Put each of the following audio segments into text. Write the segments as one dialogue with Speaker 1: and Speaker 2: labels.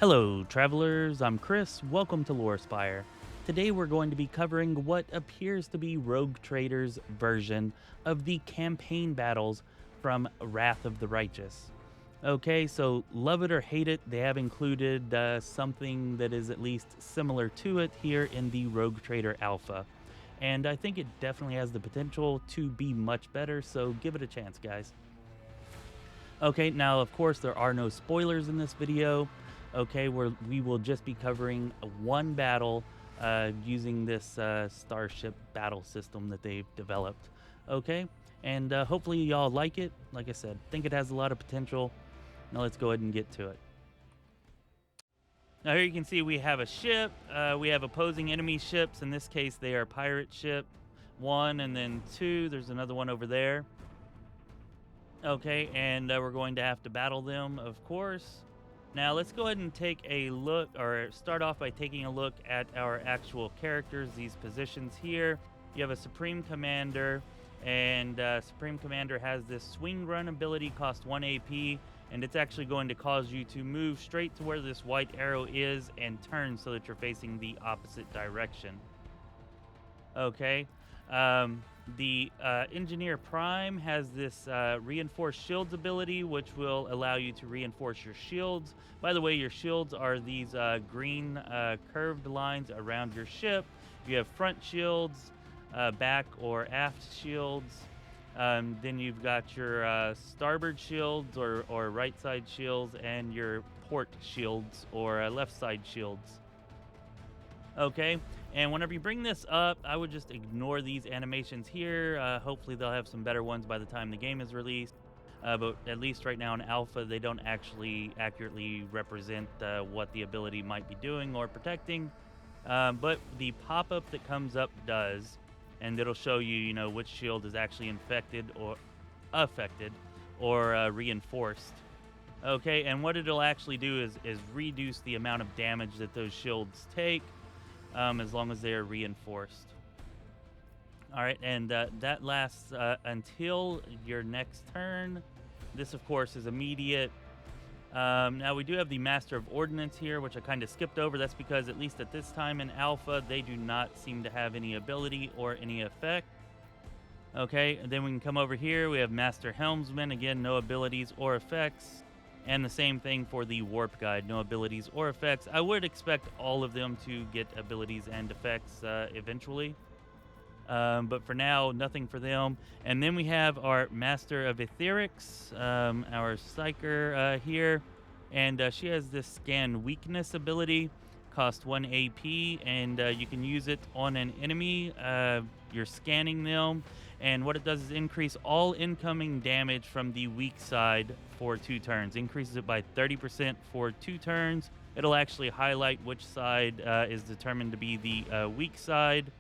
Speaker 1: Hello, travelers. I'm Chris. Welcome to Lorespire. Today we're going to be covering what appears to be Rogue Trader's version of the campaign battles from Wrath of the Righteous. Okay, so love it or hate it, they have included something that is at least similar to it here in the Rogue Trader Alpha. And I think it definitely has the potential to be much better, so give it a chance, guys. Okay, now of course there are no spoilers in this video. Okay, we will just be covering one battle using this Starship battle system that they've developed. Okay, and hopefully y'all like it. Like I said, think it has a lot of potential. Now let's go ahead and get to it. Now here you can see we have a ship. We have opposing enemy ships. In this case, they are pirate ship 1 and then 2. There's another one over there. Okay, and we're going to have to battle them, of course. Now, let's go ahead and take a look, or start off by taking a look at our actual characters, these positions here. You have a Supreme Commander, and Supreme Commander has this swing run ability, cost 1 AP, and it's actually going to cause you to move straight to where this white arrow is and turn so that you're facing the opposite direction. Okay. The Engineer Prime has this reinforced shields ability, which will allow you to reinforce your shields. By the way, your shields are these green curved lines around your ship. You have front shields, back or aft shields. Then you've got your starboard shields or right side shields, and your port shields or left side shields. Okay, and whenever you bring this up, I would just ignore these animations here. Hopefully they'll have some better ones by the time the game is released. But at least right now in alpha, they don't actually accurately represent what the ability might be doing or protecting. But the pop-up that comes up does, and it'll show you, which shield is actually infected or affected or reinforced. Okay, and what it'll actually do is reduce the amount of damage that those shields take. As long as they are reinforced. All right, and that lasts until your next turn. This, of course, is immediate. Now, we do have the Master of Ordnance here, which I kind of skipped over. That's because, at least at this time in Alpha, they do not seem to have any ability or any effect. Okay, and then we can come over here. We have Master Helmsman. Again, no abilities or effects. And the same thing for the Warp Guide, no abilities or effects. I would expect all of them to get abilities and effects eventually. But for now, nothing for them. And then we have our Master of Etherics, our Psyker here. And she has this Scan Weakness ability, cost 1 AP, and you can use it on an enemy. You're scanning them, and what it does is increase all incoming damage from the weak side for 2 turns. Increases it by 30% for 2 turns. It'll actually highlight which side is determined to be the weak side.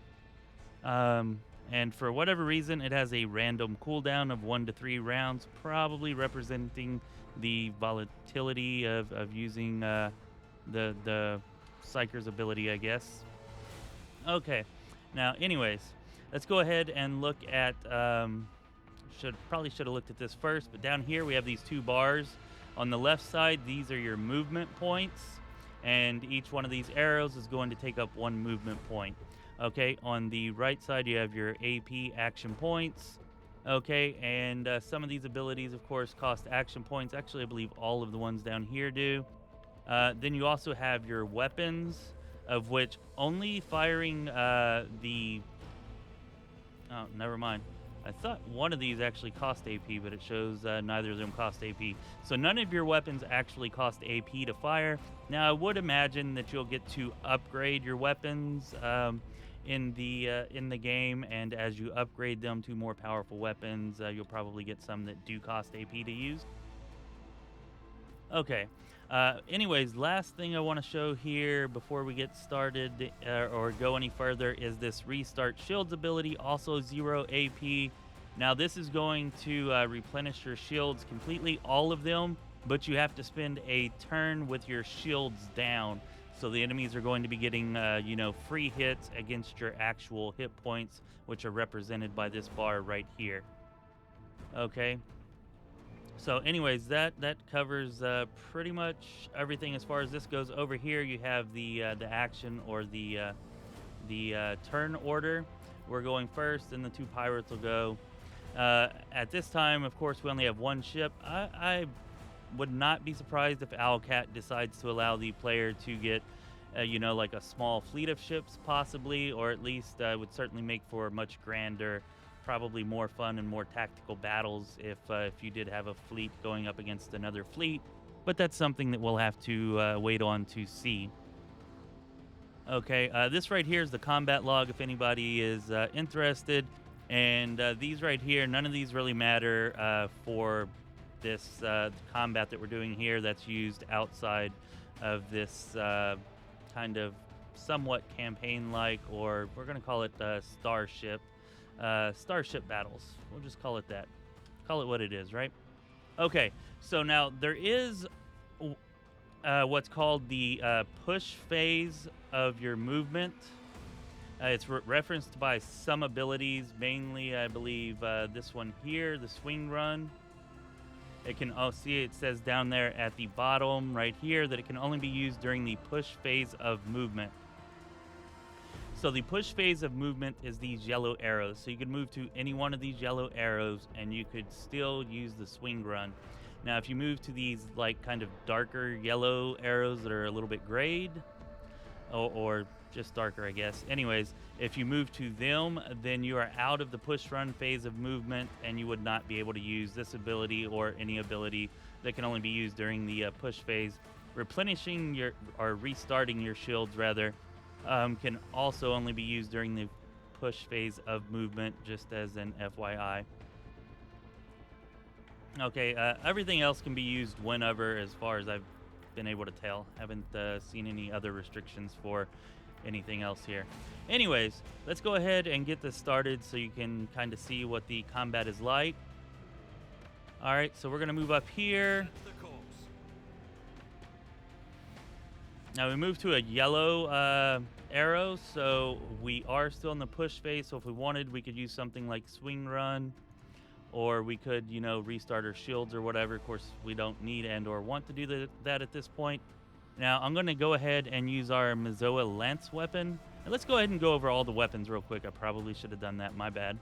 Speaker 1: And for whatever reason, it has a random cooldown of 1 to 3 rounds, probably representing the volatility of using the Psyker's ability, I guess. Okay, now, anyways, let's go ahead and look at. Probably should have looked at this first, but down here we have these 2 bars. On the left side, these are your movement points, and each one of these arrows is going to take up 1 movement point. Okay, on the right side, you have your AP action points. Okay, and some of these abilities, of course, cost action points. Actually, I believe all of the ones down here do. Then you also have your weapons, of which only firing the... Oh, never mind. I thought one of these actually cost AP, but it shows neither of them cost AP. So none of your weapons actually cost AP to fire. Now, I would imagine that you'll get to upgrade your weapons in the game, and as you upgrade them to more powerful weapons, you'll probably get some that do cost AP to use. Okay. Anyways, last thing I want to show here before we get started or go any further is this Restart Shields ability, also 0 AP. Now, this is going to replenish your shields completely, all of them, but you have to spend a turn with your shields down. So the enemies are going to be getting, free hits against your actual hit points, which are represented by this bar right here. Okay. So, anyways, that covers pretty much everything as far as this goes. Over here, you have the action or the turn order. We're going first, and the two pirates will go. At this time, of course, we only have one ship. I would not be surprised if Owlcat decides to allow the player to get, like a small fleet of ships, possibly, or at least would certainly make for much grander, probably more fun and more tactical battles if you did have a fleet going up against another fleet. But that's something that we'll have to wait on to see. Okay, this right here is the combat log if anybody is interested. And these right here, none of these really matter for this combat that we're doing here that's used outside of this kind of somewhat campaign-like, or we're going to call it Starship Battles. We'll just call it that. Call it what it is, right? Okay, so now there is what's called the push phase of your movement. It's referenced by some abilities, mainly, I believe, this one here, the swing run. It can, see it says down there at the bottom right here that it can only be used during the push phase of movement. So the push phase of movement is these yellow arrows. So you could move to any one of these yellow arrows and you could still use the swing run. Now, if you move to these like kind of darker yellow arrows that are a little bit grayed, or just darker, I guess. Anyways, if you move to them, then you are out of the push run phase of movement and you would not be able to use this ability or any ability that can only be used during the push phase. Replenishing or restarting your shields, rather, can also only be used during the push phase of movement, just as an FYI. Okay, everything else can be used whenever, as far as I've been able to tell. Haven't seen any other restrictions for anything else here. Anyways, let's go ahead and get this started so you can kind of see what the combat is like. All right, so we're going to move up here. Now we move to a yellow arrow, so we are still in the push phase. So if we wanted, we could use something like swing run, or we could, restart our shields or whatever. Of course, we don't need and or want to do that at this point. Now, I'm going to go ahead and use our Mazoa lance weapon. And let's go ahead and go over all the weapons real quick. I probably should have done that. My bad.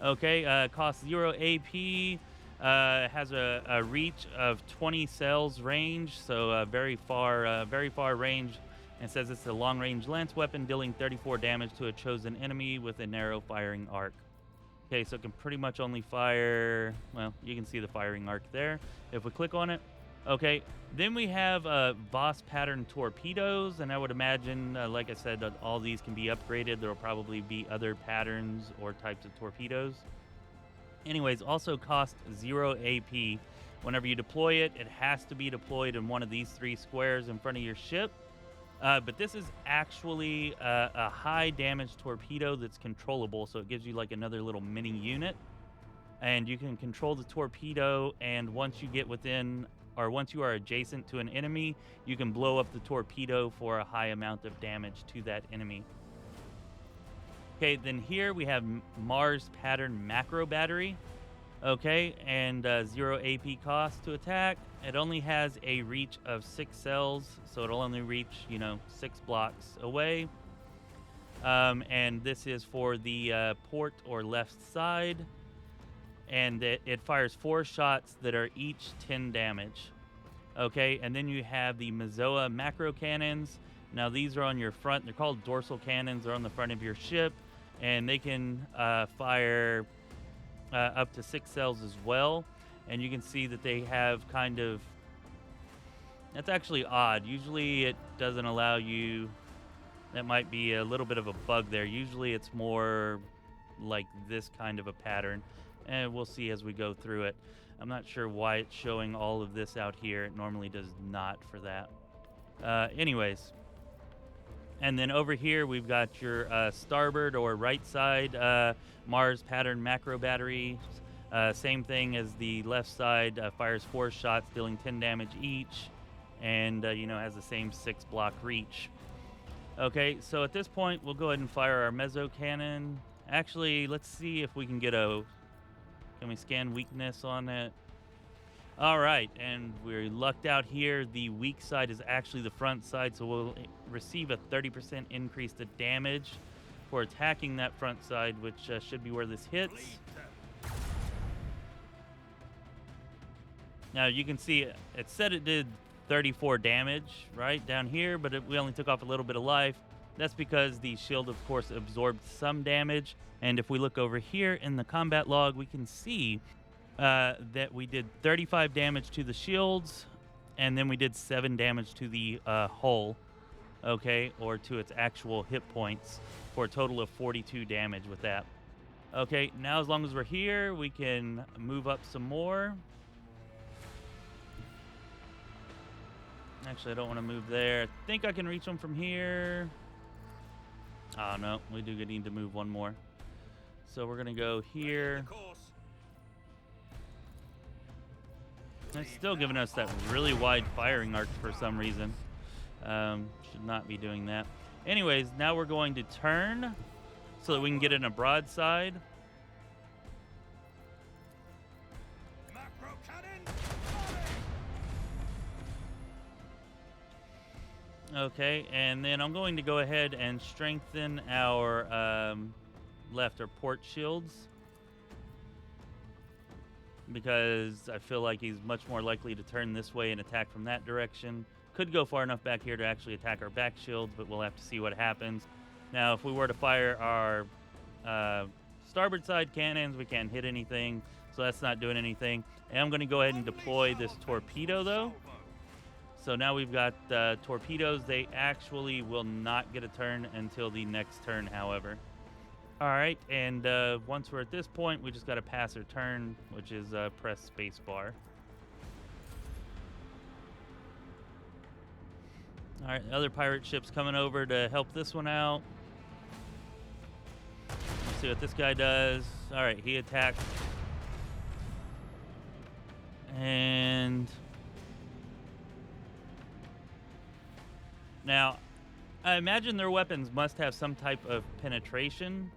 Speaker 1: Okay, costs 0 AP. Has a reach of 20 cells range, so very far range. And says it's a long-range lance weapon, dealing 34 damage to a chosen enemy with a narrow firing arc. Okay, so it can pretty much only fire, well, you can see the firing arc there if we click on it. Okay, then we have boss pattern torpedoes, and I would imagine, like I said, all these can be upgraded. There will probably be other patterns or types of torpedoes. Anyways, also cost 0 AP. Whenever you deploy it, it has to be deployed in one of these 3 squares in front of your ship. But this is actually a high damage torpedo that's controllable, so it gives you like another little mini unit. And you can control the torpedo, and once you get within, or once you are adjacent to an enemy, you can blow up the torpedo for a high amount of damage to that enemy. Okay, then here we have Mars pattern macro battery. Okay, and 0 AP cost to attack. It only has a reach of 6 cells, so it'll only reach, 6 blocks away. And this is for the port or left side. And it fires 4 shots that are each 10 damage. Okay, and then you have the Mazoa macro cannons. Now these are on your front. They're called dorsal cannons. They're on the front of your ship, and they can fire up to 6 cells as well. And you can see that they have kind of, that's actually odd. Usually it doesn't allow you, that might be a little bit of a bug there. Usually it's more like this kind of a pattern, and we'll see as we go through it. I'm not sure why it's showing all of this out here. It normally does not for that. Anyways, and then over here we've got your starboard or right side Mars pattern macro battery. Same thing as the left side, fires 4 shots, dealing 10 damage each, and has the same 6 block reach. Okay, so at this point we'll go ahead and fire our meso cannon. Actually, let's see if we can get can we scan weakness on it? All right, and we're lucked out here. The weak side is actually the front side, so we'll receive a 30% increase to damage for attacking that front side, which should be where this hits. Now you can see it said it did 34 damage right down here, but we only took off a little bit of life. That's because the shield, of course, absorbed some damage. And if we look over here in the combat log, we can see that we did 35 damage to the shields, and then we did 7 damage to the hull, okay, or to its actual hit points, for a total of 42 damage with that. Okay, now as long as we're here, we can move up some more. Actually, I don't want to move there. I think I can reach them from here. Oh, no, we do need to move one more. So we're going to go here. It's still giving us that really wide firing arc for some reason. Should not be doing that. Anyways, now we're going to turn so that we can get in a broadside. Okay, and then I'm going to go ahead and strengthen our left or port shields, because I feel like he's much more likely to turn this way and attack from that direction. Could go far enough back here to actually attack our back shields, but we'll have to see what happens. Now, if we were to fire our starboard side cannons, we can't hit anything, so that's not doing anything. And I'm going to go ahead and deploy this torpedo, though. So now we've got torpedoes. They actually will not get a turn until the next turn, however. All right, and once we're at this point, we just got to pass our turn, which is press spacebar. All right, other pirate ship's coming over to help this one out. Let's see what this guy does. All right, he attacked. And now, I imagine their weapons must have some type of penetration,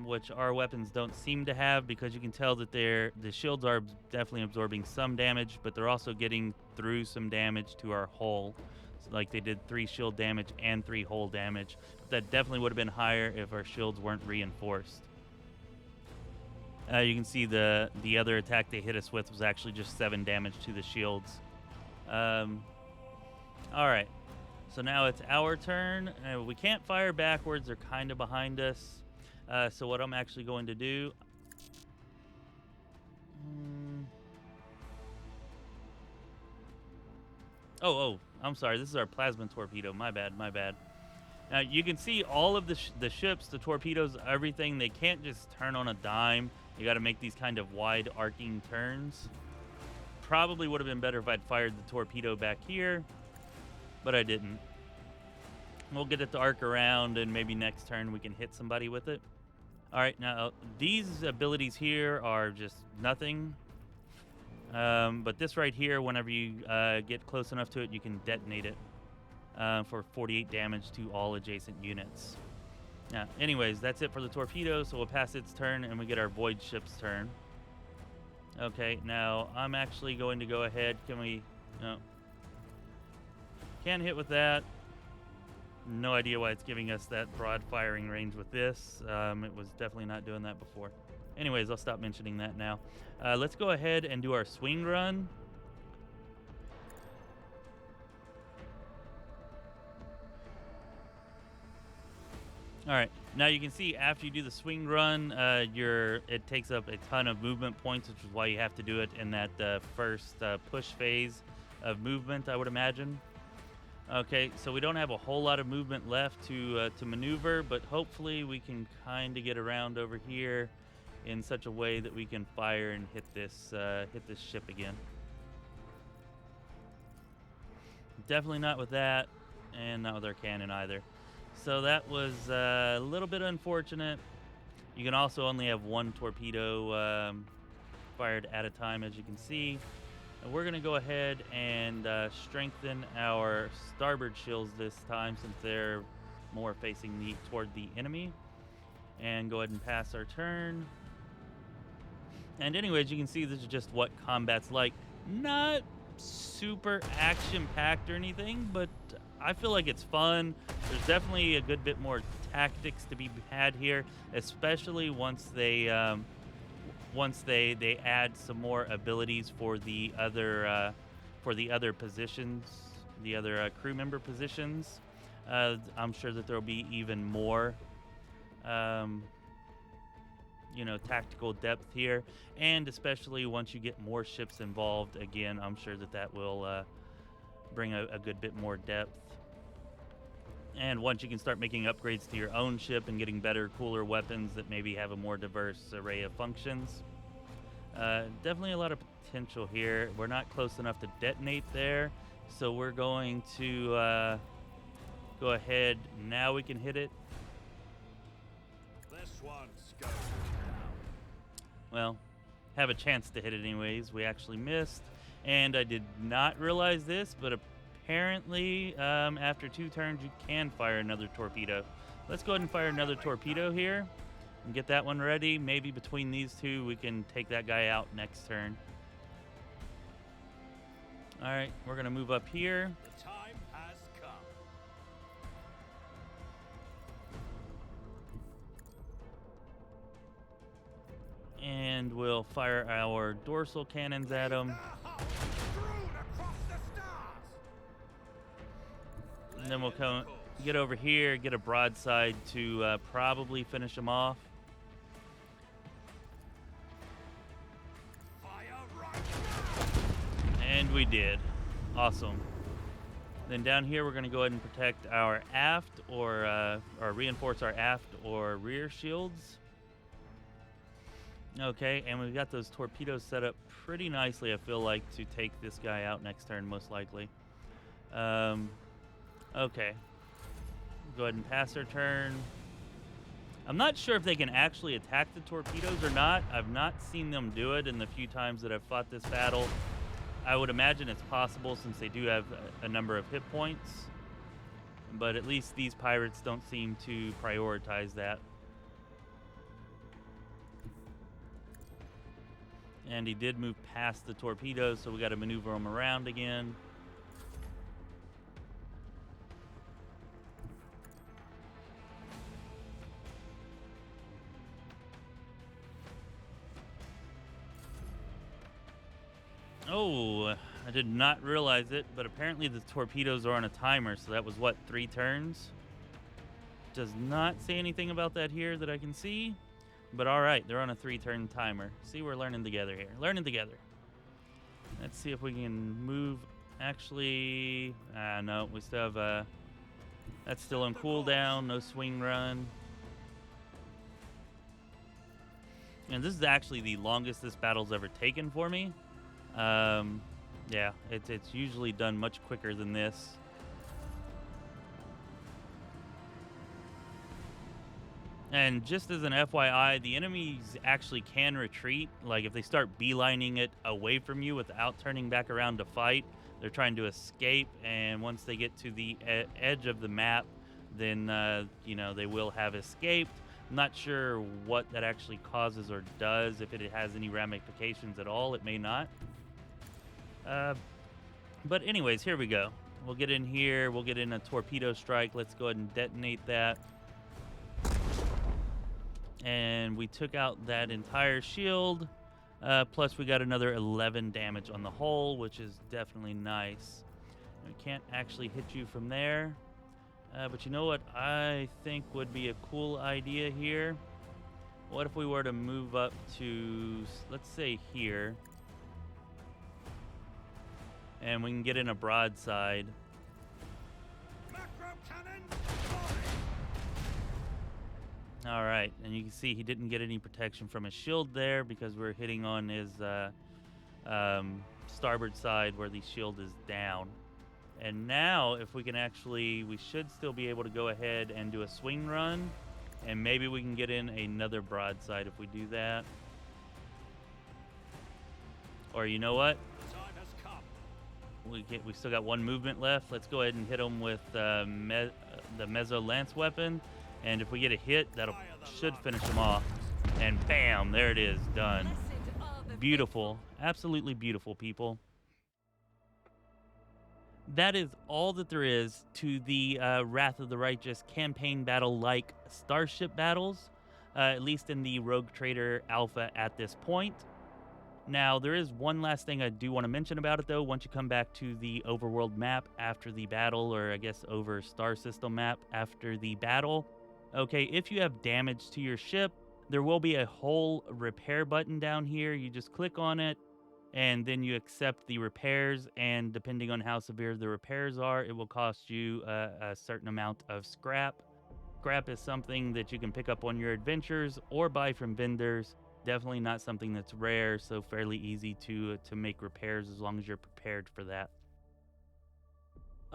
Speaker 1: which our weapons don't seem to have, because you can tell that the shields are definitely absorbing some damage, but they're also getting through some damage to our hull. So, like, they did 3 shield damage and 3 hull damage. But that definitely would have been higher if our shields weren't reinforced. You can see the other attack they hit us with was actually just 7 damage to the shields. All right. So now it's our turn. We can't fire backwards. They're kind of behind us. So what I'm actually going to do... Oh, I'm sorry. This is our plasma torpedo. My bad. Now, you can see all of the ships, the torpedoes, everything. They can't just turn on a dime. You got to make these kind of wide arcing turns. Probably would have been better if I'd fired the torpedo back here, but I didn't. We'll get it to arc around, and maybe next turn we can hit somebody with it. All right, now these abilities here are just nothing. But this right here, whenever you get close enough to it, you can detonate it for 48 damage to all adjacent units. Now, anyways, that's it for the torpedo, so we'll pass its turn, and we get our Voidship's turn. Okay, now I'm actually going to go ahead. Can we... No. Can't hit with that. No idea why it's giving us that broad firing range with this. It was definitely not doing that before. Anyways, I'll stop mentioning that now. Let's go ahead and do our swing run. All right, now you can see after you do the swing run, it takes up a ton of movement points, which is why you have to do it in that first push phase of movement, I would imagine. Okay, so we don't have a whole lot of movement left to maneuver, but hopefully we can kind of get around over here in such a way that we can fire and hit this ship again. Definitely not with that, and not with our cannon either. So that was a little bit unfortunate. You can also only have one torpedo fired at a time, as you can see. And we're going to go ahead and strengthen our starboard shields this time, since they're more facing toward the enemy. And go ahead and pass our turn. And anyways, you can see this is just what combat's like. Not super action-packed or anything, but I feel like it's fun. There's definitely a good bit more tactics to be had here, especially once they add some more abilities for the other positions, the other crew member positions. I'm sure that there'll be even more tactical depth here, and especially once you get more ships involved, again, I'm sure that will bring a good bit more depth. And once you can start making upgrades to your own ship and getting better, cooler weapons that maybe have a more diverse array of functions. Definitely a lot of potential here. We're not close enough to detonate there, so we're going to go ahead. Now we can hit it.
Speaker 2: This one's going.
Speaker 1: Well, have a chance to hit it anyways. We actually missed, and I did not realize this, but apparently after 2 turns you can fire another torpedo. Let's go ahead and fire another torpedo here and get that one ready. Maybe between these two we can take that guy out next turn. All right, we're gonna move up here.
Speaker 2: The time has come.
Speaker 1: And we'll fire our dorsal cannons at them. And then we'll come get over here, get a broadside to probably finish them off. And we did. Awesome. Then down here, we're going to go ahead and protect our aft or reinforce our aft or rear shields. Okay, and we've got those torpedoes set up pretty nicely, I feel like, to take this guy out next turn, most likely. Okay. Go ahead and pass our turn. I'm not sure if they can actually attack the torpedoes or not. I've not seen them do it in the few times that I've fought this battle. I would imagine it's possible since they do have a number of hit points. But at least these pirates don't seem to prioritize that. And he did move past the torpedoes, so we got to maneuver him around again. Oh, I did not realize it, but apparently the torpedoes are on a timer, so that was, what, 3 turns? Does not say anything about that here that I can see. But all right, they're on a 3-turn timer. See, we're learning together here. Learning together. Let's see if we can move. Actually, no, we still have that's still on cooldown. No swing run. And this is actually the longest this battle's ever taken for me. Yeah, it's usually done much quicker than this. And just as an FYI, the enemies actually can retreat. Like if they start beelining it away from you without turning back around to fight, they're trying to escape. And once they get to the edge of the map, then, they will have escaped. I'm not sure what that actually causes or does, if it has any ramifications at all. It may not. But anyways, here we go. We'll get in here. We'll get in a torpedo strike. Let's go ahead and detonate that. And we took out that entire shield. Plus, we got another 11 damage on the hull, which is definitely nice. We can't actually hit you from there. But you know what I think would be a cool idea here? What if we were to move up to, let's say, here. And we can get in a broadside. All right, and you can see he didn't get any protection from his shield there because we're hitting on his starboard side where the shield is down. And now, if we can actually, we should still be able to go ahead and do a swing run, and maybe we can get in another broadside if we do that. Or you know what? We still got 1 movement left. Let's go ahead and hit him with the Meso Lance weapon. And if we get a hit, should finish him off. And bam, there it is, done. beautiful. Absolutely beautiful, people. That is all that there is to the Wrath of the Righteous campaign battle like Starship Battles, at least in the Rogue Trader Alpha at this point. Now, there is one last thing I do want to mention about it, though. Once you come back to the overworld map after the battle, or I guess over star system map after the battle, okay, if you have damage to your ship, there will be a whole repair button down here. You just click on it, and then you accept the repairs. And depending on how severe the repairs are, it will cost you a certain amount of scrap. Scrap is something that you can pick up on your adventures or buy from vendors. Definitely not something that's rare, so fairly easy to make repairs as long as you're prepared for that.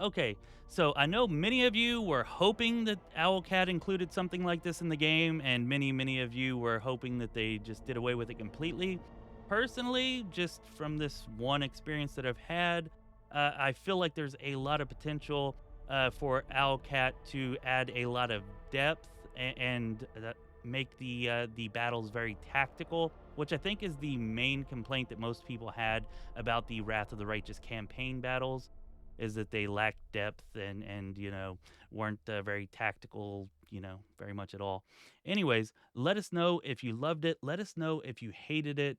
Speaker 1: Okay, so I know many of you were hoping that Owlcat included something like this in the game, and many of you were hoping that they just did away with it completely. Personally, just from this one experience that I've had, I feel like there's a lot of potential for Owlcat to add a lot of depth and make the battles very tactical, which I think is the main complaint that most people had about the Wrath of the Righteous campaign battles, is that they lacked depth and weren't very tactical, very much at all. Anyways, let us know if you loved it. Let us know if you hated it.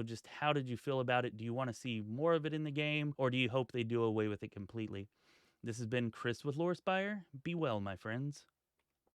Speaker 1: Just how did you feel about it? Do you want to see more of it in the game, or do you hope they do away with it completely? This has been Chris with Lorespire. Be well, my friends.